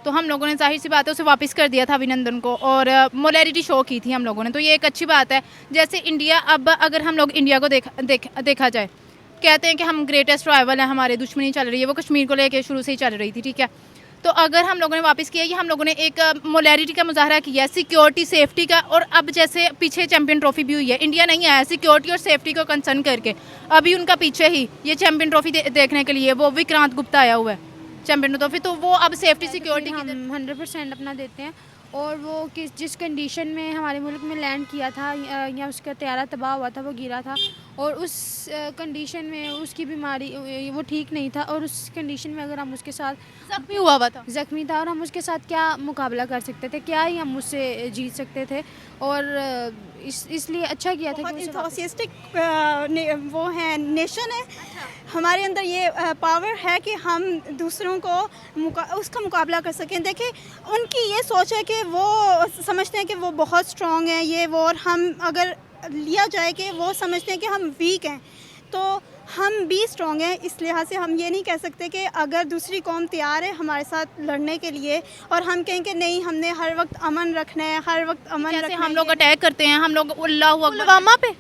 तो हम लोगों ने जाहिर सी बात है उसे वापस कर दिया था अभिनंदन को, और मोलैरिटी शो की थी हम लोगों ने, तो ये एक अच्छी बात है। जैसे इंडिया, अब अगर हम लोग इंडिया को देखा जाए, कहते हैं कि हम ग्रेटेस्ट राइवल हैं, हमारे दुश्मनी चल रही है, वो कश्मीर को लेकर शुरू से ही चल रही थी, ठीक है। तो अगर हम लोगों ने वापस किया, ये हम लोगों ने एक मोलैरिटी का मुजाहरा किया, सिक्योरिटी सेफ्टी का, और अब जैसे पीछे चैंपियन ट्रॉफी भी हुई है, इंडिया नहीं आया सिक्योरिटी और सेफ्टी को कंसर्न करके, अभी उनका पीछे ही ये चैंपियन ट्रॉफी देखने के लिए वो विक्रांत गुप्ता आया हुआ है चैंपियन ट्रॉफी, तो वो अब सेफ्टी सिक्योरिटी की हम 100% अपना देते हैं, और वो जिस कंडीशन में हमारे मुल्क में लैंड किया था या उसका तैयारा तबाह हुआ था, वो गिरा था, और उस कंडीशन में उसकी बीमारी वो ठीक नहीं था, और उस कंडीशन में अगर हम उसके साथ जख्मी हुआ था, ज़ख्मी था, और हम उसके साथ क्या मुकाबला कर सकते थे, क्या ही हम उससे जीत सकते थे, और इसलिए अच्छा किया था। बहुत इंथुसियास्टिक वो है, नेशन है। हमारे अंदर ये पावर है कि हम दूसरों को उसका मुकाबला कर सकें। देखिए, उनकी ये सोच है कि वो समझते हैं कि वो बहुत स्ट्रॉन्ग है, ये वो, और हम अगर लिया जाए कि वो समझते हैं कि हम वीक हैं, तो हम भी स्ट्रॉन्ग हैं। इस लिहाज से हम ये नहीं कह सकते कि अगर दूसरी कौम तैयार है हमारे साथ लड़ने के लिए, और हम कहें कि नहीं, हमने हर वक्त अमन रखना है, हर वक्त अमन जैसे रखना हम है। लोग अटैक करते हैं, हम लोग अल्लाह पुलवामा पे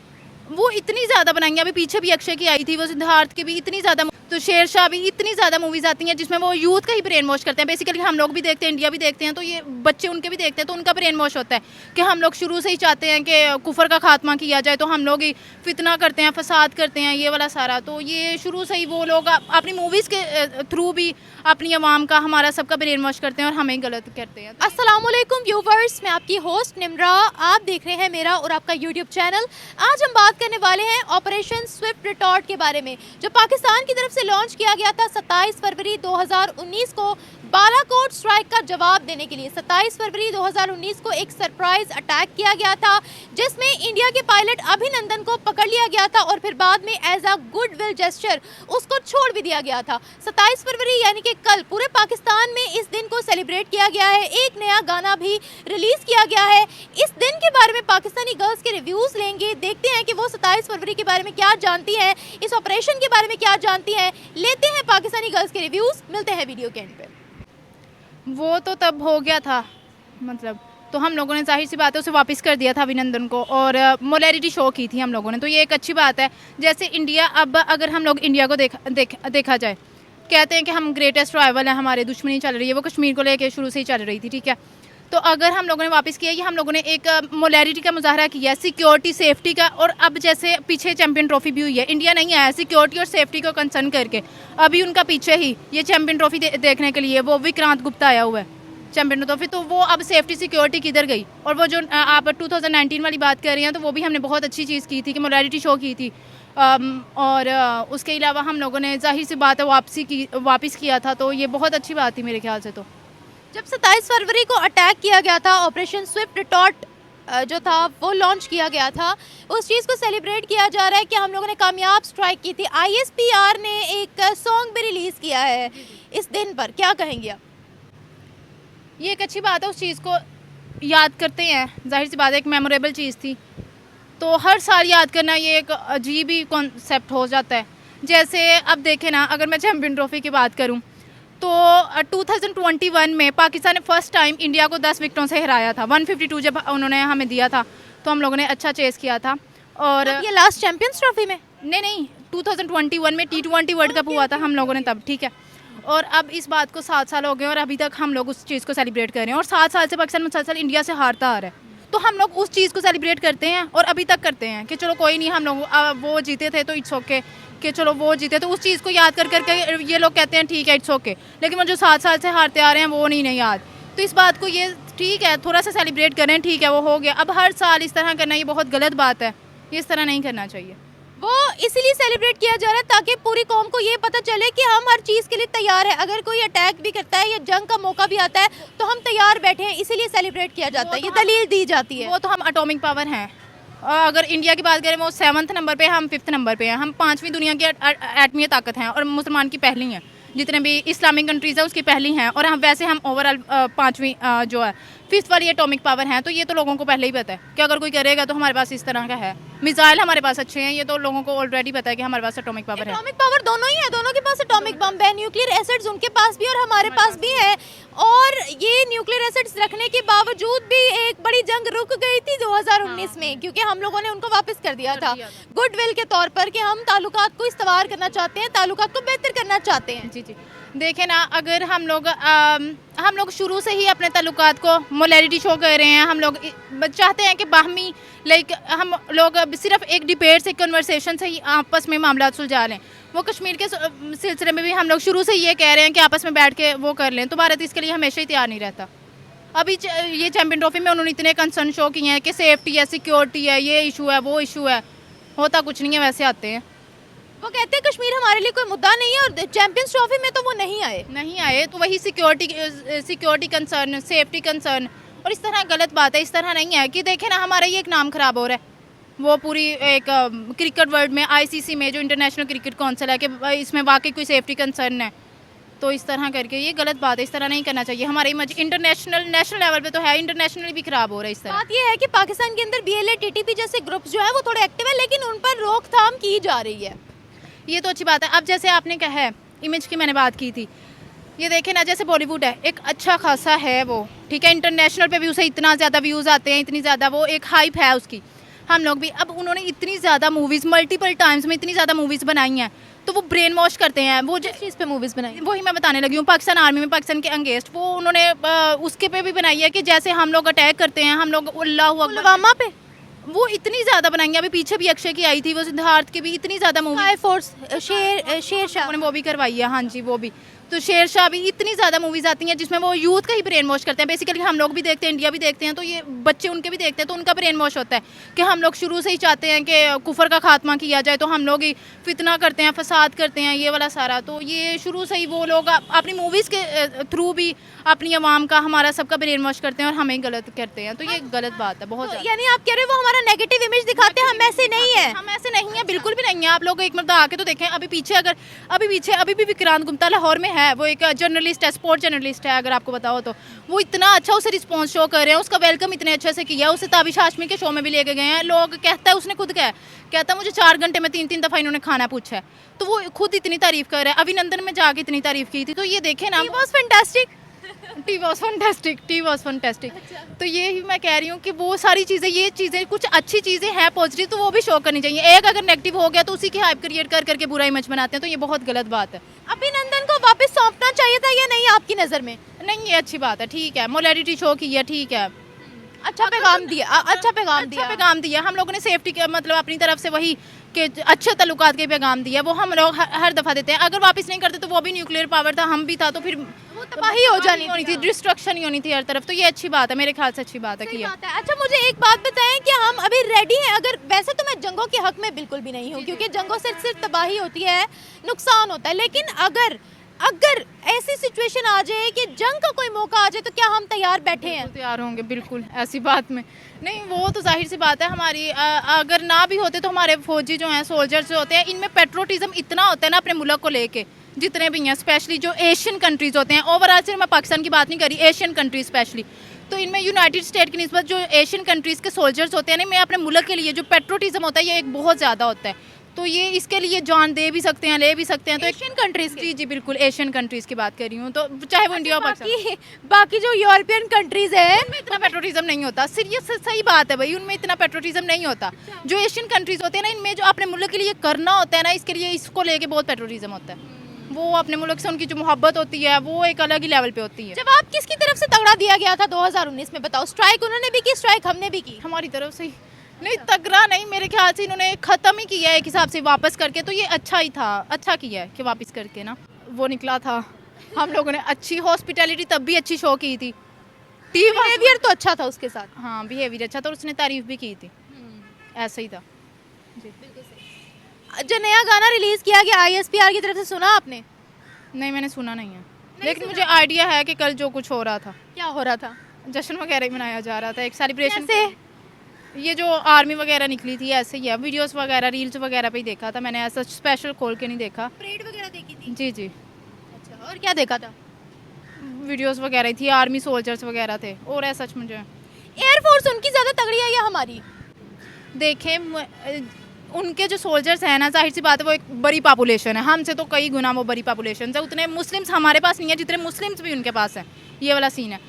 वो इतनी ज़्यादा बनाएंगे, अभी पीछे भी अक्षय की आई थी, वो सिद्धार्थ की भी इतनी ज़्यादा, तो शेरशाह भी, इतनी ज़्यादा मूवीज़ आती हैं जिसमें वो यूथ का ही ब्रेन वॉश करते हैं। बेसिकली हम लोग भी देखते हैं, इंडिया भी देखते हैं, तो ये बच्चे उनके भी देखते हैं, तो उनका ब्रेन वॉश होता है कि हम लोग शुरू से ही चाहते हैं कि कुफर का खात्मा किया जाए, तो हम लोग ही फितना करते हैं, फसाद करते हैं, ये वाला सारा, तो ये शुरू से ही वो लोग अपनी मूवीज़ के थ्रू भी अपनी आवाम का, हमारा सबका ब्रेन वॉश करते हैं और हमें गलत करते हैं। अस्सलाम वालेकुम व्यूवर्स, मैं आपकी होस्ट निम्रा, आप देख रहे हैं मेरा और आपका यूट्यूब चैनल। आज हम बात करने वाले हैं ऑपरेशन स्विफ्ट रिटॉर्ट के बारे में, जो पाकिस्तान की तरफ से लॉन्च किया गया था 27 फरवरी 2019 को बालाकोट स्ट्राइक का जवाब देने के लिए। 27 फरवरी 2019 को एक सरप्राइज अटैक किया गया था, जिसमें इंडिया के पायलट अभिनंदन को पकड़ लिया गया था, और फिर बाद में एज अ गुडविल जेस्चर उसको छोड़ भी दिया गया था। 27 फरवरी यानी कि कल पूरे पाकिस्तान में इस दिन को सेलिब्रेट किया गया है। एक नया गाना भी रिलीज किया गया है। इस दिन के बारे में पाकिस्तानी गर्ल्स के रिव्यूज लेंगे, देखते हैं कि वो 27 फरवरी के बारे में क्या जानती हैं, इस ऑपरेशन के बारे में क्या जानती हैं। लेते हैं पाकिस्तानी गर्ल्स के रिव्यूज, मिलते हैं वीडियो के एंड पे। वो तो तब हो गया था, मतलब तो हम लोगों ने जाहिर सी बात है उसे वापस कर दिया था अभिनंदन को, और मोलैरिटी शो की थी हम लोगों ने, तो ये एक अच्छी बात है। जैसे इंडिया, अब अगर हम लोग इंडिया को देखा जाए, कहते हैं कि हम ग्रेटेस्ट राइवल हैं, हमारे दुश्मनी चल रही है, वो कश्मीर को लेकर शुरू से ही चल रही थी, ठीक है। तो अगर हम लोगों ने वापस किया, ये हम लोगों ने एक मोलैरिटी का मुजाहरा किया, सिक्योरिटी सेफ्टी का, और अब जैसे पीछे चैंपियन ट्रॉफी भी हुई है, इंडिया नहीं आया सिक्योरिटी और सेफ्टी को कंसर्न करके, अभी उनका पीछे ही ये चैंपियन ट्रॉफी देखने के लिए वो विक्रांत गुप्ता आया हुआ है चैंपियन ट्रॉफी, तो वो अब सेफ्टी सिक्योरिटी किधर गई। और वो जो आप 2019 वाली बात कर रही हैं, तो वो भी हमने बहुत अच्छी चीज़ की थी कि मोलैरिटी शो की थी, और उसके अलावा हम लोगों ने जाहिर सी बात है वापस किया था, तो ये बहुत अच्छी बात थी मेरे ख्याल से। तो जब 27 फरवरी को अटैक किया गया था, ऑपरेशन स्विफ्ट रिटॉर्ट जो था वो लॉन्च किया गया था, उस चीज़ को सेलिब्रेट किया जा रहा है कि हम लोगों ने कामयाब स्ट्राइक की थी। ISPR ने एक सॉन्ग भी रिलीज़ किया है इस दिन पर, क्या कहेंगे आप? ये एक अच्छी बात है, उस चीज़ को याद करते हैं, जाहिर सी बात है एक मेमोरेबल चीज़ थी, तो हर साल याद करना ये एक अजीब ही कॉन्सेप्ट हो जाता है। जैसे अब देखें ना, अगर मैं चैम्पियन ट्रॉफी की बात करूं, तो 2021 में पाकिस्तान ने फर्स्ट टाइम इंडिया को 10 विकेटों से हराया था। 152 जब उन्होंने हमें दिया था, तो हम लोगों ने अच्छा चेस किया था। और ये लास्ट चैंपियंस ट्रॉफी में नहीं 2021 में T20 वर्ल्ड कप हुआ था हम लोगों ने तब, ठीक है। और अब इस बात को 7 साल हो गए, और अभी तक हम लोग उस चीज़ को सेलिब्रेट कर रहे हैं, और 7 साल से पाकिस्तान मुसलसल इंडिया से हारता आ रहा है, तो हम लोग उस चीज़ को सेलिब्रेट करते हैं, और अभी तक करते हैं कि चलो कोई नहीं, हम लोग वो जीते थे तो इट्स ओके, कि चलो वो जीते, तो उस चीज़ को याद कर करके ये लोग कहते हैं ठीक है इट्स ओके, लेकिन वो जो 7 साल से हारते आ रहे हैं वो नहीं याद। तो इस बात को, ये ठीक है थोड़ा सा सेलिब्रेट करें, ठीक है वो हो गया। अब हर साल इस तरह करना ये बहुत गलत बात है, ये इस तरह नहीं करना चाहिए। वो इसीलिए सेलिब्रेट किया जा रहा है ताकि पूरी कौम को ये पता चले कि हम हर चीज़ के लिए तैयार है। अगर कोई अटैक भी करता है या जंग का मौका भी आता है, तो हम तैयार बैठे हैं, इसीलिए सेलिब्रेट किया जाता है, ये दलील दी जाती है। वो तो हम एटॉमिक पावर हैं, अगर इंडिया की बात करें वो 7th नंबर पे, हम 5th नंबर पे हैं। हम 5वीं दुनिया की एटमी ताकत हैं, और मुसलमान की पहली हैं, जितने भी इस्लामिक कंट्रीज़ है उसकी पहली हैं, और हम वैसे हम ओवरऑल 5वीं जो है 5th वाली एटॉमिक पावर हैं। तो ये तो लोगों को पहले ही पता है कि अगर कोई करेगा तो हमारे पास इस तरह का है, मिसाइल हमारे पास अच्छे हैं, ये तो लोगों को ऑलरेडी पता है कि हमारे पास एटॉमिक पावर है। एटॉमिक पावर दोनों ही है, दोनों के पास एटॉमिक बम है, न्यूक्लियर एसिड्स उनके पास भी और हमारे पास भी है। और न्यूक्लियर एसिड्स रखने के बावजूद भी एक बड़ी जंग रुक गई थी 2019 में, क्योंकि हम लोगों ने उनको वापस कर दिया था गुडविल के तौर पर कि हम ताल्लुकात को इस्तवार करना चाहते हैं, ताल्लुकात को बेहतर करना चाहते हैं। जी जी, देखें ना, अगर हम लोग शुरू से ही अपने ताल्लुकात को मोलैरिटी शो कर रहे हैं, हम लोग चाहते हैं कि बाहमी लाइक हम लोग सिर्फ एक डिबेट से, कन्वर्सेशन से ही आपस में मामला सुलझा लें। वो कश्मीर के सिलसिले में भी हम लोग शुरू से ये कह रहे हैं कि आपस में बैठ के वो कर लें, तो भारत इसके लिए हमेशा ही तैयार नहीं रहता। अभी ये चैम्पियन ट्रॉफी में उन्होंने इतने कंसर्न शो किए हैं कि सेफ्टी है, सिक्योरिटी है, ये इशू है, वो इशू है, होता कुछ नहीं है, वैसे आते हैं। वो कहते हैं कश्मीर हमारे लिए कोई मुद्दा नहीं है, और चैंपियंस ट्रॉफी में तो वो नहीं आए। तो वही सिक्योरिटी कंसर्न, सेफ्टी कंसर्न, और इस तरह गलत बात है। इस तरह नहीं है कि देखें ना, हमारा ये एक नाम ख़राब हो रहा है। वो पूरी एक क्रिकेट वर्ल्ड में, आईसीसी में, जो इंटरनेशनल क्रिकेट काउंसिल है, कि इसमें वाकई कोई सेफ्टी कंसर्न है, तो इस तरह करके ये गलत बात है। इस तरह नहीं करना चाहिए। हमारी नेशनल लेवल पे तो है, इंटरनेशनली भी ख़राब हो रहा है इस तरह। बात ये है कि पाकिस्तान के अंदर BLA TTP जैसे ग्रुप्स जो है वो थोड़े एक्टिव है, लेकिन उन पर रोकथाम की जा रही है। ये तो अच्छी बात है। अब जैसे आपने कहा है, इमेज की मैंने बात की थी, ये देखें ना, जैसे बॉलीवुड है, एक अच्छा खासा है वो, ठीक है, इंटरनेशनल पे भी उसे इतना ज़्यादा व्यूज़ आते हैं, इतनी ज़्यादा वो एक हाइप है उसकी। हम लोग भी, अब उन्होंने इतनी ज़्यादा मूवीज़ मल्टीपल टाइम्स में इतनी ज़्यादा मूवीज़ बनाई हैं, तो वो ब्रेन वॉश करते हैं। वो जिस चीज़ पे मूवीज़ बनाई, वही मैं बताने लगी हूँ, पाकिस्तान आर्मी में, पाकिस्तान के अगेंस्ट वो उन्होंने उसके पे भी बनाई है कि जैसे हम लोग अटैक करते हैं, हम लोग अल्लाहू अकबर, पुलवामा पे वो इतनी ज़्यादा बनाई है। अभी पीछे भी अक्षय की आई थी, वो सिद्धार्थ की भी इतनी ज़्यादा मूवी, स्काई फोर्स, शेरशाह ने वो भी करवाई है। हाँ जी, वो भी, तो शेरशाह भी, इतनी ज़्यादा मूवीज़ आती हैं जिसमें वो यूथ का ही ब्रेन वॉश करते हैं। बेसिकली हम लोग भी देखते हैं, इंडिया भी देखते हैं, तो ये बच्चे उनके भी देखते हैं, तो उनका ब्रेन वॉश होता है कि हम लोग शुरू से ही चाहते हैं कि कुफर का खात्मा किया जाए, तो हम लोग ही फितना करते हैं, फसाद करते हैं, ये वाला सारा। तो ये शुरू से ही वो लोग अपनी मूवीज़ के थ्रू भी अपनी आवाम का, हमारा सबका ब्रेन वॉश करते हैं और हमें गलत करते हैं। तो ये गलत बात है बहुत ज़्यादा। यानी आप कह रहे हो वो हमारा नेगेटिव इमेज दिखाते हैं, हम ऐसे नहीं है। हम ऐसे नहीं है, बिल्कुल भी नहीं है। आप लोग एक मतलब आके तो देखें, अभी भी विक्रांत गुप्ता लाहौर में है, वो एक जर्नलिस्ट है, स्पोर्ट जर्नलिस्ट है, अगर आपको बताओ तो। वो इतना अच्छा उसे रिस्पॉन्स शो कर रहे हैं, उसका वेलकम इतने अच्छे से किया, उसे ताबिश हाशमी के शो में भी लेके गए हैं। लोग कहता है, उसने खुद कहता मुझे 4 घंटे में 3 दफ़ा इन्होंने खाना पूछा है, तो वो खुद इतनी तारीफ कर रहा है। अभिनंदन में जाके इतनी तारीफ की थी, तो ये देखे ना, टी वॉज फैंटास्टिक। तो ये ही मैं कह रही हूँ कि वो सारी चीज़ें, ये चीज़ें कुछ अच्छी चीज़ें हैं पॉजिटिव, तो वो भी शो करनी चाहिए। एक अगर नेगेटिव हो गया तो उसी की हाइप क्रिएट कर करके बुरा इमेज बनाते हैं, तो ये बहुत गलत बात है। अभिनंदन को वापस सौंपना चाहिए था या नहीं आपकी नज़र में? नहीं, ये अच्छी बात है, ठीक है, मोलैरिटी शो की है, ठीक है, अच्छा पैगाम दिया। हम लोगों ने सेफ्टी के मतलब अपनी तरफ से वही कि अच्छे ताल्लुकात के पैगाम दिया, वो हम लोग हर दफ़ा देते हैं। अगर वापस नहीं करते तो वो भी न्यूक्लियर पावर था, हम भी था, तो फिर वो तबाही हो जानी होनी थी, डिस्ट्रक्शन ही होनी थी हर तरफ। तो ये अच्छी बात है, मेरे ख्याल से अच्छी बात है कि अच्छा, मुझे एक बात बताएं कि हम अभी रेडी हैं? अगर वैसे तो मैं जंगों के हक में बिल्कुल भी नहीं हूँ, क्योंकि जंगों से सिर्फ तबाही होती है, नुकसान होता है, लेकिन अगर ऐसी सिचुएशन आ जाए कि जंग का कोई मौका आ जाए, तो क्या हम तैयार बैठे हैं? तैयार होंगे, बिल्कुल, ऐसी बात में नहीं। वो तो जाहिर सी बात है, हमारी अगर ना भी होते तो हमारे फौजी जो हैं, सोल्जर्स जो होते हैं, इनमें पेट्रोटिज्म इतना होता है ना अपने मुल्क को लेके, जितने भी हैं, स्पेशली जो एशियन कंट्रीज़ होते हैं, ओवरऑल सिर्फ मैं पाकिस्तान की बात नहीं कर रही, एशियन कंट्रीज स्पेशली, तो इनमें यूनाइटेड स्टेट की निस्बत जो एशियन कंट्रीज़ के सोल्जर्स होते हैं ना, मैं अपने मुल्क के लिए जो पेट्रोटिज्म होता है, ये एक बहुत ज़्यादा होता है। तो ये इसके लिए जान दे भी सकते हैं, ले भी सकते हैं। तो एशियन कंट्रीज, जी बिल्कुल, एशियन कंट्रीज़ की बात कर रही हूँ, तो चाहे वो इंडिया और पाकिस्तान, बाकी जो यूरोपियन कंट्रीज है, उनमें इतना पेट्रोटिज्म नहीं होता। सीरियस सही बात है भाई, उनमें इतना पेट्रोटिज्म नहीं होता। जो एशियन कंट्रीज़ होते हैं ना, इनमें जो अपने मुल्क के लिए करना होता है ना, इसके लिए इसको लेके बहुत पेट्रोटिज्म होता है। वो अपने मुल्क से उनकी जो मोहब्बत होती है, वो एक अलग ही लेवल पे होती है। जवाब किसकी तरफ से तगड़ा दिया गया था 2019 में, बताओ? स्ट्राइक उन्होंने भी की, स्ट्राइक हमने भी की। हमारी तरफ से नहीं, तगड़ा नहीं, मेरे ख्याल से इन्होंने ख़त्म ही किया है एक हिसाब से, वापस करके। तो ये अच्छा ही था, अच्छा किया है कि वापस करके ना वो निकला था। हम लोगों ने अच्छी हॉस्पिटैलिटी तब भी अच्छी शो की थी, बिहेवियर तो अच्छा था उसके साथ। हाँ, बिहेवियर अच्छा था और उसने तारीफ भी की थी, ऐसा ही था जी। जो नया गाना रिलीज किया गया ISPR की तरफ से, सुना आपने? नहीं, मैंने सुना नहीं है, लेकिन मुझे आइडिया है कि कल जो कुछ हो रहा था। क्या हो रहा था? जश्न वगैरह ही मनाया जा रहा था, एक सेलिब्रेशन से। ये जो आर्मी वगैरह निकली थी, ऐसे ही है, वीडियोस वगैरह, रील्स वगैरह पे ही देखा था मैंने, ऐसा स्पेशल खोल के नहीं देखा। परेड वगैरह देखी थी? जी जी। अच्छा, और क्या देखा था? वीडियोस वगैरह थी, आर्मी सोल्जर्स वगैरह थे, और ऐसा सच मुझे एयरफोर्स उनकी ज़्यादा तगड़ी है या हमारी? देखें, उनके जो सोल्जर्स हैं ना, जाहिर सी बात है वो एक बड़ी पॉपुलेशन है, हमसे तो कई गुना वो बड़ी पॉपुलेशन है। उतने मुस्लिम्स हमारे पास नहीं है जितने मुस्लिम्स भी उनके पास हैं, ये वाला सीन है।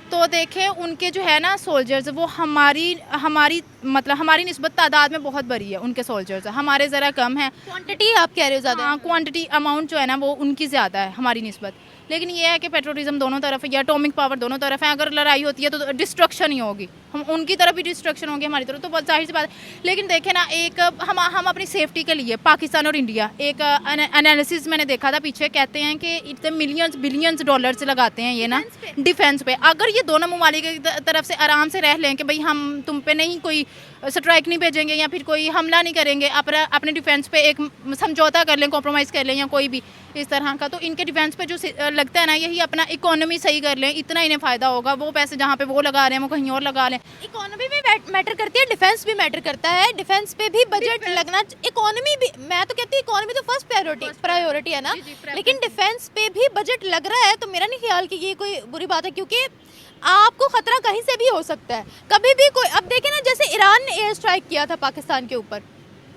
तो देखें उनके जो है ना सोल्जर्स, वो हमारी हमारी मतलब हमारी निस्बत तादाद में बहुत बड़ी है उनके सोल्जर्स, हमारे ज़रा कम है। क्वांटिटी आप कह रहे हो ज़्यादा? हाँ, क्वांटिटी अमाउंट जो है ना वो उनकी ज़्यादा है हमारी निस्बत। लेकिन ये है कि पेट्रोलिज्म दोनों तरफ है या एटॉमिक पावर दोनों तरफ है। अगर लड़ाई होती है तो डिस्ट्रक्शन ही होगी, हम उनकी तरफ भी डिस्ट्रक्शन होगी, हमारी तरफ, तो बहुत जाहिर सी बात है। लेकिन देखें ना, एक हम अपनी सेफ्टी के लिए पाकिस्तान और इंडिया एक एनालिसिस मैंने देखा था पीछे, कहते हैं कि इतने मिलियंस बिलियंस डॉलर्स लगाते हैं ये ना डिफेंस पे। अगर ये दोनों ममालिक की तरफ से आराम से रह लें कि भाई हम तुम पे नहीं कोई स्ट्राइक नहीं भेजेंगे या फिर कोई हमला नहीं करेंगे, अपने डिफेंस पे एक समझौता कर लें, कॉम्प्रोमाइज़ कर लें या कोई भी इस तरह का, तो इनके डिफेंस पे जो लगता है ना, यही अपना इकोनॉमी सही कर लें, इतना इन्हें फ़ायदा होगा। वो पैसे जहाँ पे वो लगा रहे हैं वो कहीं और लगा लें। इकोनॉमी भी मैटर करती है, डिफेंस भी मैटर करता है, डिफेंस पे भी बजट लगना, इकोनॉमी भी, मैं तो कहती हूँ इकोनॉमी तो फर्स्ट प्रायोरिटी है ना, लेकिन डिफेंस पे भी बजट लग रहा है, तो मेरा नहीं ख्याल कि ये कोई बुरी बात है, क्योंकि आपको खतरा कहीं से भी हो सकता है, कभी भी कोई। अब देखें ना, जैसे ईरान ने एयर स्ट्राइक किया था पाकिस्तान के ऊपर,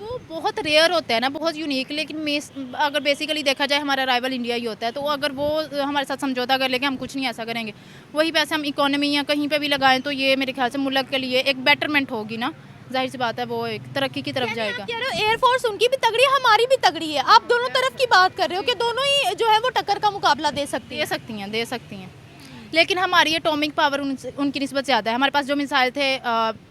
वो बहुत रेयर होता है ना, बहुत यूनिक। लेकिन अगर बेसिकली देखा जाए हमारा राइवल इंडिया ही होता है, तो अगर वो हमारे साथ समझौता कर लेंगे, हम कुछ नहीं ऐसा करेंगे, वही पैसे हम इकोनॉमी या कहीं पे भी लगाएं, तो ये मेरे ख्याल से मुल्क के लिए एक बेटरमेंट होगी ना, जाहिर सी बात है, वो एक तरक्की की तरफ जाएगा। एयरफोर्स उनकी भी तगड़ी है, हमारी भी तगड़ी है, आप दोनों तरफ की बात कर रहे हो कि दोनों ही जो है वो टक्कर का मुकाबला दे सकती है। दे सकती हैं, लेकिन हमारी एटॉमिक पावर उनकी निस्बत ज़्यादा है। हमारे पास जो मिसाइल थे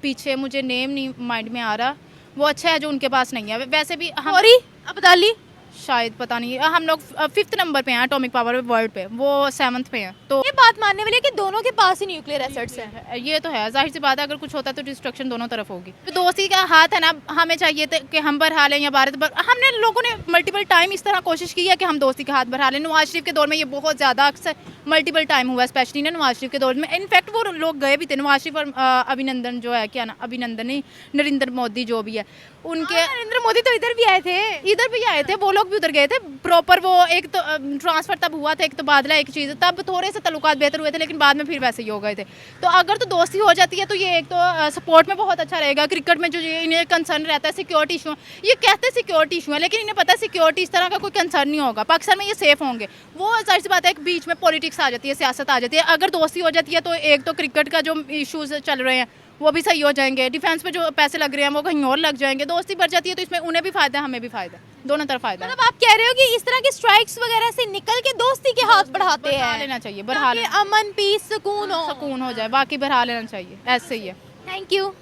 पीछे, मुझे नेम नहीं माइंड में आ रहा, वो अच्छा है जो उनके पास नहीं है। वैसे भी हम अब्दाली शायद पता नहीं, हम लोग 5th नंबर पे हैं एटॉमिक पावर वर्ल्ड पे, वो 7th पे हैं। तो ये बात मानने वाली है कि दोनों के पास ही न्यूक्लियर एसेट्स हैं। ये तो है, जाहिर सी बात है, अगर कुछ होता है तो डिस्ट्रक्शन दोनों तरफ होगी। तो दोस्ती का हाथ है ना, हमें चाहिए था कि हम बढ़ा लें या भारत हमने लोगों ने मल्टीपल टाइम इस तरह कोशिश की है कि हम दोस्ती का हाथ बढ़ा लें। नवाज शरीफ के दौर में ये बहुत ज़्यादा अक्सर मल्टीपल टाइम हुआ, स्पेशली ना नवाज शरीफ के दौर में। इनफैक्ट वो लोग गए भी थे, नवाज शरीफ और अभिनंदन जो है, क्या ना अभिनंदन नहीं, नरेंद्र मोदी जो भी है, उनके नरेंद्र मोदी तो इधर भी आए थे, वो लोग भी उधर गए थे प्रॉपर। वो एक तो ट्रांसफर तब हुआ था, एक तो बादला, एक चीज़, तब थोड़े से तल्लुकात बेहतर हुए थे, लेकिन बाद में फिर वैसे ही हो गए थे। तो अगर तो दोस्ती हो जाती है तो ये एक तो सपोर्ट में बहुत अच्छा रहेगा। क्रिकेट में जो ये इन्हें कंसर्न रहता है सिक्योरिटी इशू, ये कहते हैं सिक्योरिटी इशू है, लेकिन इन्हें पता है सिक्योरिटी इस तरह का कोई कंसर्न नहीं होगा, पाकिस्तान में ये सेफ होंगे। वो जाहिर सी बात है, एक बीच में पॉलिटिक्स आ जाती है, सियासत आ जाती है। अगर दोस्ती हो जाती है तो एक तो क्रिकेट का जो इशूज़ चल रहे हैं वो भी सही हो जाएंगे, डिफेंस पे जो पैसे लग रहे हैं वो कहीं और लग जाएंगे। दोस्ती बढ़ जाती है तो इसमें उन्हें भी फायदा है, हमें भी फायदा है, दोनों तरफ फायदा है। मतलब आप कह रहे हो कि इस तरह के स्ट्राइक्स वगैरह से निकल के दोस्ती के हाथ बढ़ाते हैं, लेना चाहिए, बढ़ा लेना, अमन पीस सुकून हो जाए, बाकी बढ़ा लेना चाहिए, ऐसे ही है। Thank you.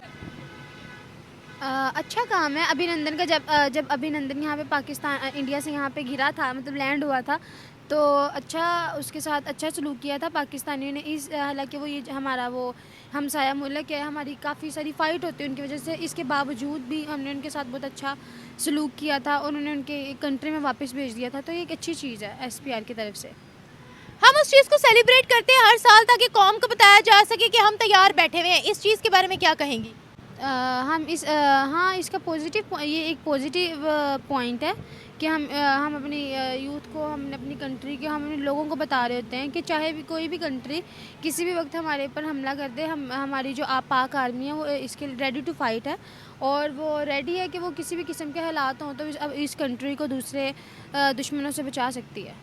अच्छा काम है अभिनंदन का। जब अभिनंदन यहाँ पे पाकिस्तान इंडिया से यहाँ पे गिरा था, मतलब लैंड हुआ था, तो अच्छा उसके साथ अच्छा सलूक किया था पाकिस्तानियों ने। हालांकि वो ये हमारा वो हमसाया मुल्क है, हमारी काफ़ी सारी फ़ाइट होती है उनकी वजह से, इसके बावजूद भी हमने उनके साथ बहुत अच्छा सलूक किया था और उन्होंने उनके कंट्री में वापस भेज दिया था। तो ये एक अच्छी चीज़ है SPR की तरफ से। हम उस चीज़ को सेलिब्रेट करते हैं हर साल ताकि कौम को बताया जा सके कि हम तैयार बैठे हुए हैं। इस चीज़ के बारे में क्या कहेंगी? हाँ, इसका ये एक पॉजिटिव पॉइंट है कि हम अपनी यूथ को, हम अपनी कंट्री के, हम अपने लोगों को बता रहे होते हैं कि चाहे भी कोई भी कंट्री किसी भी वक्त हमारे ऊपर हमला कर दे, हमारी जो पाक आर्मी है वो इसके रेडी टू फाइट है और वो रेडी है कि वो किसी भी किस्म के हालात हों तो इस कंट्री को दूसरे दुश्मनों से बचा सकती है।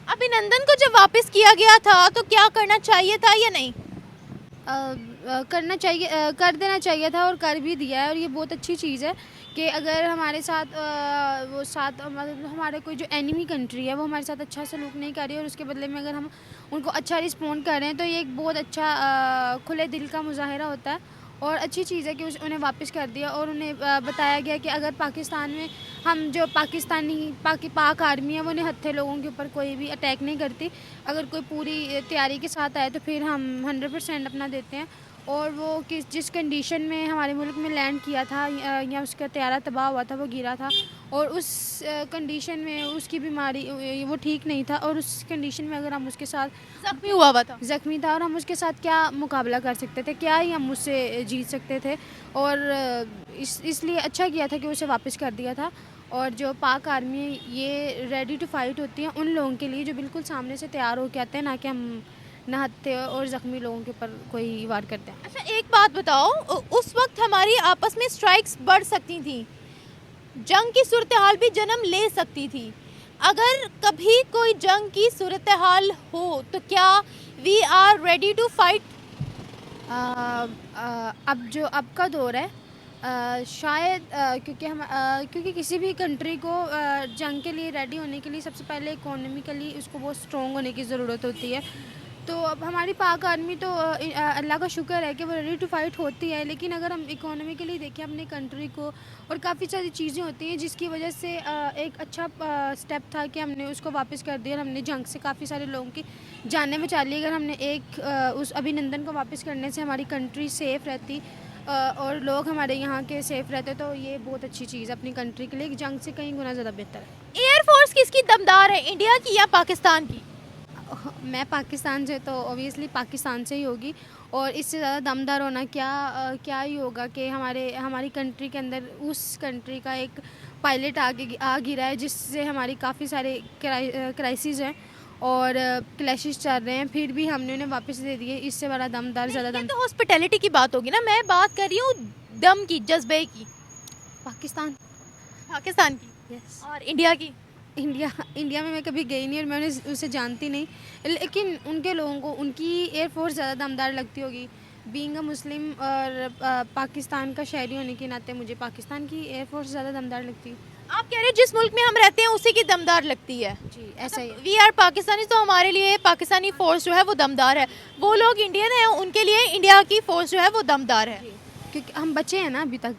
अभिनंदन को जब वापस किया गया था तो क्या करना चाहिए था या नहीं? करना चाहिए, कर देना चाहिए था और कर भी दिया है। और ये बहुत अच्छी चीज़ है कि अगर हमारे साथ मतलब हमारे कोई जो एनिमी कंट्री है वो हमारे साथ अच्छा सलूक नहीं कर रही और उसके बदले में अगर हम उनको अच्छा रिस्पॉन्ड कर रहे हैं तो ये एक बहुत अच्छा खुले दिल का मुजाहिरा होता है और अच्छी चीज़ है कि उन्हें वापस कर दिया और उन्हें बताया गया कि अगर पाकिस्तान में हम जो पाक आर्मी है वो निहत्थे लोगों के ऊपर कोई भी अटैक नहीं करती। अगर कोई पूरी तैयारी के साथ आए तो फिर हम 100% अपना देते हैं। और वो जिस कंडीशन में हमारे मुल्क में लैंड किया था या उसका तैयारा तबाह हुआ था, वो गिरा था और उस कंडीशन में उसकी बीमारी वो ठीक नहीं था और उस कंडीशन में अगर हम उसके साथ ज़ख्मी था और हम उसके साथ क्या मुकाबला कर सकते थे, क्या ही हम उससे जीत सकते थे। और इसलिए अच्छा किया था कि उसे वापस कर दिया था। और जो पाक आर्मी है ये रेडी टू फाइट होती है उन लोगों के लिए जो बिल्कुल सामने से तैयार होकर आते हैं, ना कि हम नहत्ते और ज़ख्मी लोगों के ऊपर कोई वार करते हैं। अच्छा, एक बात बताओ, उस वक्त हमारी आपस में स्ट्राइक्स बढ़ सकती थी, जंग की सूरत हाल भी जन्म ले सकती थी। अगर कभी कोई जंग की सूरत हाल हो तो क्या we are ready to fight अब का दौर है, शायद क्योंकि किसी भी कंट्री को जंग के लिए रेडी होने के लिए सबसे पहले इकोनॉमिकली उसको बहुत स्ट्रॉन्ग होने की ज़रूरत होती है। तो अब हमारी पाक आर्मी तो अल्लाह का शुक्र है कि वो रेडी टू फाइट होती है, लेकिन अगर हम इकोनॉमिकली देखें अपने कंट्री को, और काफ़ी सारी चीज़ें होती हैं जिसकी वजह से एक अच्छा स्टेप था कि हमने उसको वापस कर दिया और हमने जंग से काफ़ी सारे लोगों की जानें बचा ली। अगर हमने उस अभिनंदन को वापस करने से हमारी कंट्री सेफ़ रहती और लोग हमारे यहाँ के सेफ़ रहते, तो ये बहुत अच्छी चीज़ है अपनी कंट्री के लिए, जंग से कहीं गुना ज़्यादा बेहतर है। एयरफोर्स किसकी दमदार है, इंडिया की या पाकिस्तान की? मैं पाकिस्तान से, तो ऑब्वियसली पाकिस्तान से ही होगी, और इससे ज़्यादा दमदार होना क्या ही होगा कि हमारी कंट्री के अंदर उस कंट्री का एक पायलट आ गिरा है, जिससे हमारी काफ़ी सारे क्राइसिस हैं और क्लैशेस चल रहे हैं, फिर भी हमने उन्हें वापस दे दिए। इससे बड़ा दमदार ज़्यादा ये दम तो हॉस्पिटैलिटी की बात होगी ना, मैं बात कर रही हूँ दम की, जज्बे की। पाकिस्तान। पाकिस्तान की। यस। और इंडिया की? इंडिया में मैं कभी गई नहीं और मैं उसे जानती नहीं, लेकिन उनके लोगों को उनकी एयरफोर्स ज़्यादा दमदार लगती होगी। बीइंग अ मुस्लिम और पाकिस्तान का शहरी होने के नाते मुझे पाकिस्तान की एयरफोर्स ज़्यादा दमदार लगती है। आप कह रहे हैं जिस मुल्क में हम रहते हैं उसी की दमदार लगती है। जी, ऐसा ही है। वी आर पाकिस्तानी, तो हमारे लिए पाकिस्तानी फोर्स जो है वो दमदार है। वो लोग इंडियन हैं, उनके लिए इंडिया की फोर्स जो है वो दमदार है। क्योंकि हम बचे हैं ना अभी तक,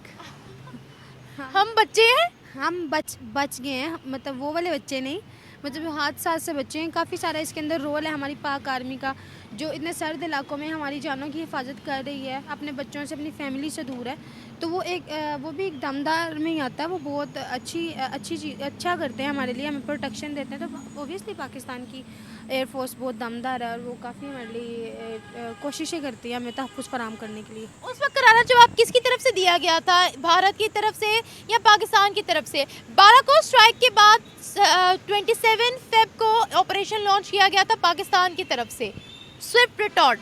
हम बच्चे हैं। हम बच गए हैं, मतलब वो वाले बच्चे नहीं, मतलब हादसा से बचे हैं। काफ़ी सारा इसके अंदर रोल है हमारी पाक आर्मी का, जो इतने सर्द इलाकों में हमारी जानों की हिफाजत कर रही है, अपने बच्चों से, अपनी फैमिली से दूर है। तो वो भी एक दमदार में ही आता है। वो बहुत अच्छी चीज़ अच्छा करते हैं हमारे लिए, हमें प्रोटेक्शन देते हैं। तो ओबियसली पाकिस्तान की एयरफोर्स बहुत दमदार है और वो काफ़ी हमारे लिए कोशिशें करती है हमें तहफ़्फ़ुज़ फराहम करने के लिए। उस वक्त करारा जवाब किसकी तरफ से दिया गया था, भारत की तरफ से या पाकिस्तान की तरफ से? बालाकोट स्ट्राइक के बाद 27 फेब को ऑपरेशन लॉन्च किया गया था पाकिस्तान की तरफ से, स्विफ्ट रिटॉर्ट।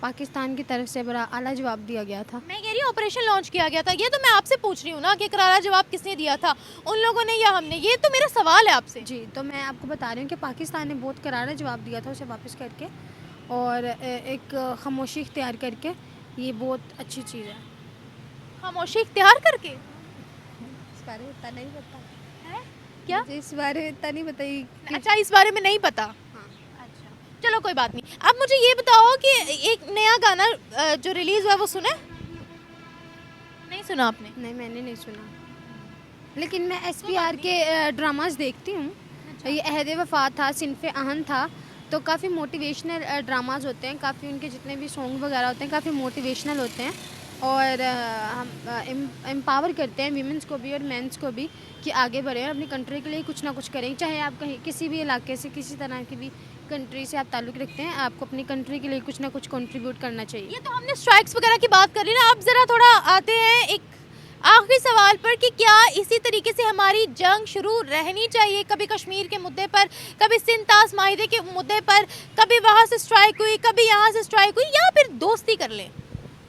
पाकिस्तान की तरफ से बड़ा आला जवाब दिया गया था। मैं कह रही हूँ ऑपरेशन लॉन्च किया गया था, ये तो मैं आपसे पूछ रही हूँ ना कि करारा जवाब किसने दिया था, उन लोगों ने या हमने? ये तो मेरा सवाल है आपसे। जी, तो मैं आपको बता रही हूँ कि पाकिस्तान ने बहुत करारा जवाब दिया था उसे वापस करके, और एक खामोशी इख्तियार करके। ये बहुत अच्छी चीज़ है। खामोशी इख्तियार करके? इस बारे में इतना नहीं पता है क्या? मुझे इस बारे में इतना नहीं बताई। अच्छा, इस बारे में नहीं पता। अच्छा, चलो कोई बात नहीं। अब मुझे ये बताओ कि एक नया गाना जो रिलीज हुआ वो सुना? नहीं सुना आपने? नहीं, मैंने नहीं सुना, लेकिन मैं SPR के ड्रामास देखती हूँ। ये अहद वफा था, सिनफ़े आहन था, तो काफ़ी मोटिवेशनल ड्रामास होते हैं। काफ़ी उनके जितने भी सॉन्ग वगैरह होते हैं काफ़ी मोटिवेशनल होते हैं, और हम एम्पावर करते हैं वीमेंस को भी और मेंस को भी कि आगे बढ़ें और अपनी कंट्री के लिए कुछ ना कुछ करें। चाहे आप कहीं किसी भी इलाके से, किसी तरह की भी कंट्री से आप ताल्लुक़ रखते हैं, आपको अपनी कंट्री के लिए कुछ ना कुछ कंट्रीब्यूट करना चाहिए। ये तो हमने स्ट्राइक्स वगैरह की बात करी ना, अब ज़रा थोड़ा आते हैं एक आखिरी सवाल पर कि क्या इसी तरीके से हमारी जंग शुरू रहनी चाहिए? कभी कश्मीर के मुद्दे पर, कभी सिंध तास माहिदे के मुद्दे पर, कभी वहाँ से स्ट्राइक हुई, कभी यहाँ से स्ट्राइक हुई, या फिर दोस्ती कर लें?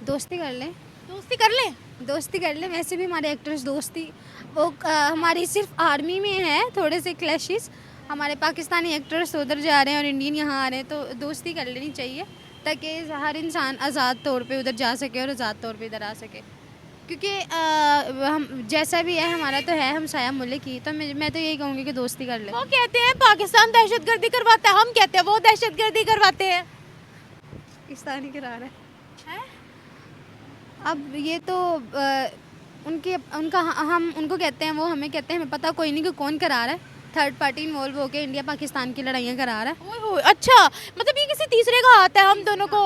दोस्ती कर लें। दोस्ती कर लें? दोस्ती कर लें। वैसे भी हमारे एक्टर्स दोस्ती वो हमारी सिर्फ आर्मी में है थोड़े से क्लैशेस, हमारे पाकिस्तानी एक्टर्स उधर जा रहे हैं और इंडियन यहाँ आ रहे हैं, तो दोस्ती कर लेनी चाहिए ताकि हर इंसान आज़ाद तौर पे उधर जा सके और आज़ाद तौर पे इधर आ सके। क्योंकि हम जैसा भी है हमारा तो है हमसाया मुल्क ही, तो मैं तो यही कहूँगी कि दोस्ती कर ले। वो कहते हैं पाकिस्तान दहशतगर्दी करवाता है, हम कहते हैं वो दहशतगर्दी करवाते हैं। पाकिस्तान ही करा रहा है। अब ये तो हम उनको कहते हैं, वो हमें कहते हैं, हमें पता कोई नहीं कि कौन करा रहा है। थर्ड पार्टी इन्वॉल्व होकर इंडिया पाकिस्तान की लड़ाइयाँ करा रहा है। ओए होए, अच्छा, मतलब ये किसी तीसरे का हाथ है हम दोनों को?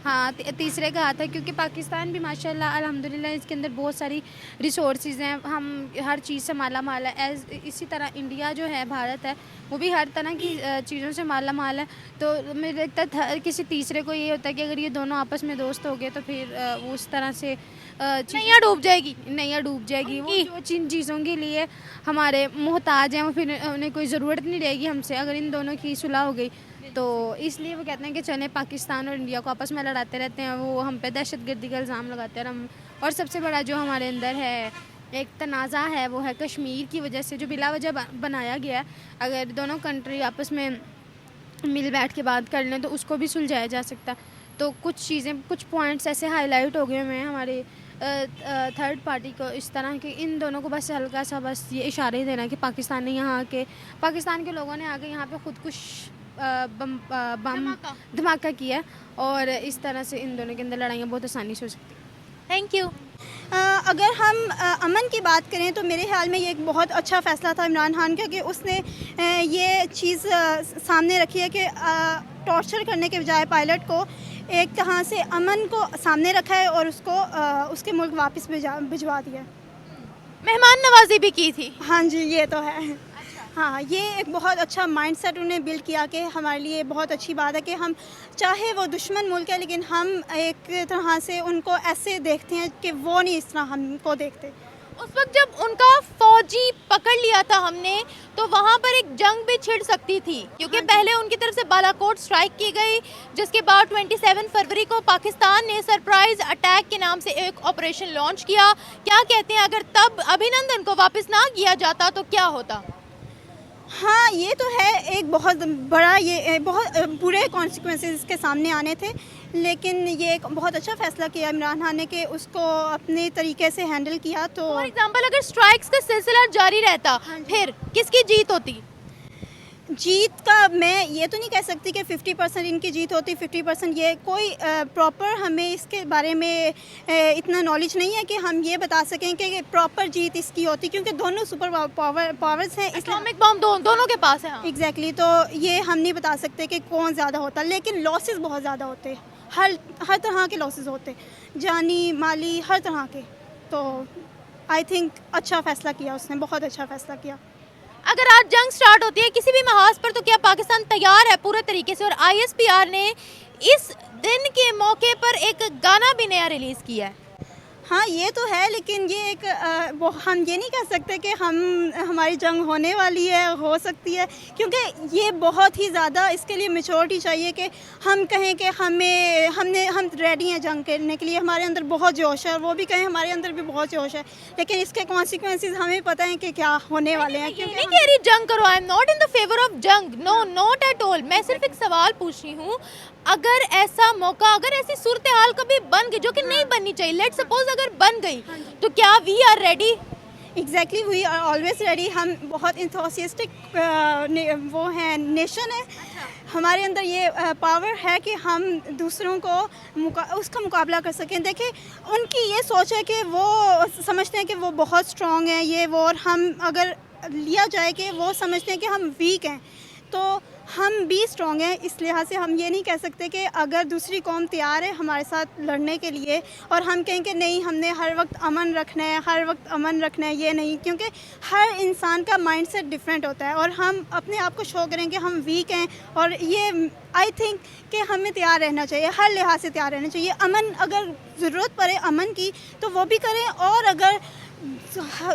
हाँ, तीसरे का हाथ है, क्योंकि पाकिस्तान भी माशाल्लाह अल्हम्दुलिल्लाह इसके अंदर बहुत सारी रिसोर्सेज हैं, हम हर चीज़ से माला माल है। इसी तरह इंडिया जो है, भारत है, वो भी हर तरह की चीज़ों से माला माल है। तो मुझे लगता है किसी तीसरे को ये होता है कि अगर ये दोनों आपस में दोस्त हो गए तो फिर वो उस तरह से नैया डूब जाएगी। नैया डूब जाएगी। वो जो जिन चीज़ों के लिए हमारे मोहताज हैं वो फिर उन्हें कोई ज़रूरत नहीं रहेगी हमसे, अगर इन दोनों की सुलह हो गई। तो इसलिए वो कहते हैं कि चलें, पाकिस्तान और इंडिया को आपस में लड़ाते रहते हैं, वो हम पे दहशतगर्दी का इल्ज़ाम लगाते हैं। और सबसे बड़ा जो हमारे अंदर है एक तनाज़ा है, वो है कश्मीर की वजह से, जो बिला वजह बनाया गया है। अगर दोनों कंट्री आपस में मिल बैठ के बात कर लें तो उसको भी सुलझाया जा सकता है। तो कुछ चीज़ें, कुछ पॉइंट्स ऐसे हाईलाइट हो गए हुए हैं हमारे थर्ड पार्टी को, इस तरह के इन दोनों को बस हल्का सा बस ये इशारे देना है कि पाकिस्तान ने यहाँ के, पाकिस्तान के लोगों ने आके यहाँ पे खुद कुछ बम धमाका किया, और इस तरह से इन दोनों के अंदर लड़ाइयाँ बहुत आसानी से हो सकती हैं। Thank you. अगर हम अमन की बात करें तो मेरे ख्याल में ये एक बहुत अच्छा फ़ैसला था इमरान खान का कि उसने ये चीज़ सामने रखी है कि टॉर्चर करने के बजाय पायलट को एक तरह से अमन को सामने रखा है और उसको उसके मुल्क वापस भिजवा दिया। मेहमान नवाजी भी की थी। हाँ जी, ये तो है। हाँ, ये एक बहुत अच्छा माइंडसेट उन्हें बिल्ड किया कि हमारे लिए बहुत अच्छी बात है कि हम चाहे वो दुश्मन मुल्क है लेकिन हम एक तरह से उनको ऐसे देखते हैं कि वो नहीं इस तरह हमको देखते। उस वक्त जब उनका फौजी पकड़ लिया था हमने, तो वहाँ पर एक जंग भी छिड़ सकती थी, क्योंकि पहले उनकी तरफ से बालाकोट स्ट्राइक की गई, जिसके बाद 27 फरवरी को पाकिस्तान ने सरप्राइज अटैक के नाम से एक ऑपरेशन लॉन्च किया। क्या कहते हैं, अगर तब अभिनंदन को वापस ना किया जाता तो क्या होता? हाँ, ये तो है, एक बहुत बड़ा, ये बहुत बुरे कॉन्सिक्वेंसेस इसके सामने आने थे, लेकिन ये एक बहुत अच्छा फ़ैसला किया इमरान खान ने कि उसको अपने तरीके से हैंडल किया। तो फॉर एग्जांपल अगर स्ट्राइक्स का सिलसिला जारी रहता, फिर किसकी जीत होती? जीत का मैं ये तो नहीं कह सकती कि 50% इनकी जीत होती, 50% ये, कोई प्रॉपर हमें इसके बारे में इतना नॉलेज नहीं है कि हम ये बता सकें कि प्रॉपर जीत इसकी होती, क्योंकि दोनों सुपर पावर्स हैं, इस्लामिक बॉम्ब दोनों के पास है। एग्जैक्टली, तो ये हम नहीं बता सकते कि कौन ज़्यादा होता, लेकिन लॉसेस बहुत ज़्यादा होते, हर तरह के लॉसेस होते, जानी माली हर तरह के। तो आई थिंक अच्छा फ़ैसला किया उसने, बहुत अच्छा फ़ैसला किया। अगर आज जंग स्टार्ट होती है किसी भी महाज पर, तो क्या पाकिस्तान तैयार है पूरे तरीके से? और ISPR ने इस दिन के मौके पर एक गाना भी नया रिलीज़ किया है। हाँ, ये तो है, लेकिन ये एक हम ये नहीं कह सकते कि हमारी जंग होने वाली है, हो सकती है, क्योंकि ये बहुत ही ज़्यादा, इसके लिए मैच्योरिटी चाहिए कि हम कहें कि हम रेडी हैं जंग करने के लिए, हमारे अंदर बहुत जोश है, और वो भी कहें हमारे अंदर भी बहुत जोश है, लेकिन इसके कॉन्सिक्वेंसेस हमें पता है कि क्या होने वाले हैं। नहीं कह रही जंग करो, I am not in the favour of जंग, नो, नॉट एट ऑल। मैं सिर्फ एक सवाल पूछ रही हूँ, अगर ऐसा मौका, अगर ऐसी सूरत हाल कभी बन गई, जो कि नहीं बननी चाहिए, लेट सपोज अगर बन गई, तो क्या we are ready? Exactly, we are always ready. हम बहुत इंथुसियास्टिक वो हैं, नेशन है। हमारे अंदर ये पावर है कि हम दूसरों को उसका मुकाबला कर सकें। देखिए, उनकी ये सोच है कि वो समझते हैं कि वो बहुत स्ट्रॉन्ग है, ये वो, और हम अगर लिया जाए कि वो समझते हैं कि हम वीक हैं, तो हम भी स्ट्रॉन्ग हैं। इस लिहाज से हम ये नहीं कह सकते कि अगर दूसरी कौम तैयार है हमारे साथ लड़ने के लिए और हम कहें कि नहीं, हमने हर वक्त अमन रखना है, हर वक्त अमन रखना है, ये नहीं, क्योंकि हर इंसान का माइंडसेट डिफरेंट होता है, और हम अपने आप को शो करें कि हम वीक हैं, और ये आई थिंक कि हमें तैयार रहना चाहिए, हर लिहाज से तैयार रहना चाहिए। अमन, अगर ज़रूरत पड़े अमन की तो वो भी करें, और अगर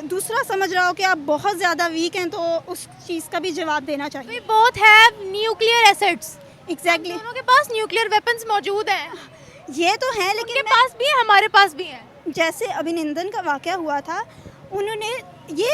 दूसरा समझ रहा हो कि आप बहुत ज़्यादा वीक हैं तो उस चीज़ का भी जवाब देना चाहिए। Both have nuclear assets. Exactly, दोनों के पास न्यूक्लियर वेपन्स मौजूद हैं। ये तो है, लेकिन उनके पास भी है, हमारे पास भी है। जैसे अभिनंदन का वाक़या हुआ था, उन्होंने ये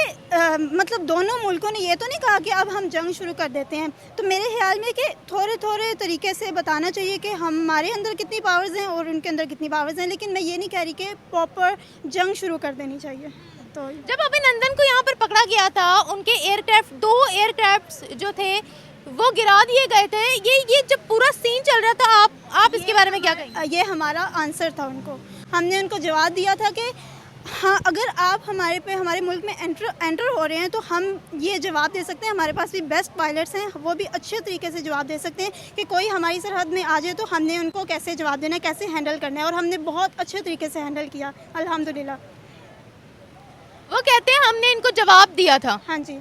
मतलब दोनों मुल्कों ने ये तो नहीं कहा कि अब हम जंग शुरू कर देते हैं। तो मेरे ख्याल में कि थोड़े थोड़े तरीके से बताना चाहिए कि हमारे अंदर कितनी पावर्स हैं और उनके अंदर कितनी पावर्स हैं, लेकिन मैं ये नहीं कह रही कि प्रॉपर जंग शुरू कर देनी चाहिए। तो जब अभिनंदन को यहाँ पर पकड़ा गया था, उनके एयरक्राफ्ट, 2 एयरक्राफ्ट जो थे वो गिरा दिए गए थे। ये जब पूरा सीन चल रहा था, आप इसके बारे में क्या कहेंगे? ये हमारा आंसर था उनको, हमने उनको जवाब दिया था कि हाँ, अगर आप हमारे मुल्क में एंटर हो रहे हैं तो हम ये जवाब दे सकते हैं। हमारे पास भी बेस्ट पायलट्स हैं, वो भी अच्छे तरीके से जवाब दे सकते हैं कि कोई हमारी सरहद में आ जाए तो हमने उनको कैसे जवाब देना है, कैसे हैंडल करना है, और हमने बहुत अच्छे तरीके से हैंडल किया, अल्हम्दुलिल्लाह। वो कहते हैं हमने इनको जवाब दिया था। हाँ जी,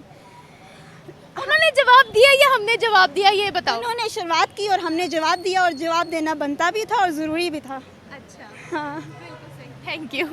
उन्होंने जवाब दिया या हमने जवाब दिया, ये बताओ। उन्होंने शुरुआत की और हमने जवाब दिया, और जवाब देना बनता भी था और ज़रूरी भी था। अच्छा, हाँ, थैंक यू।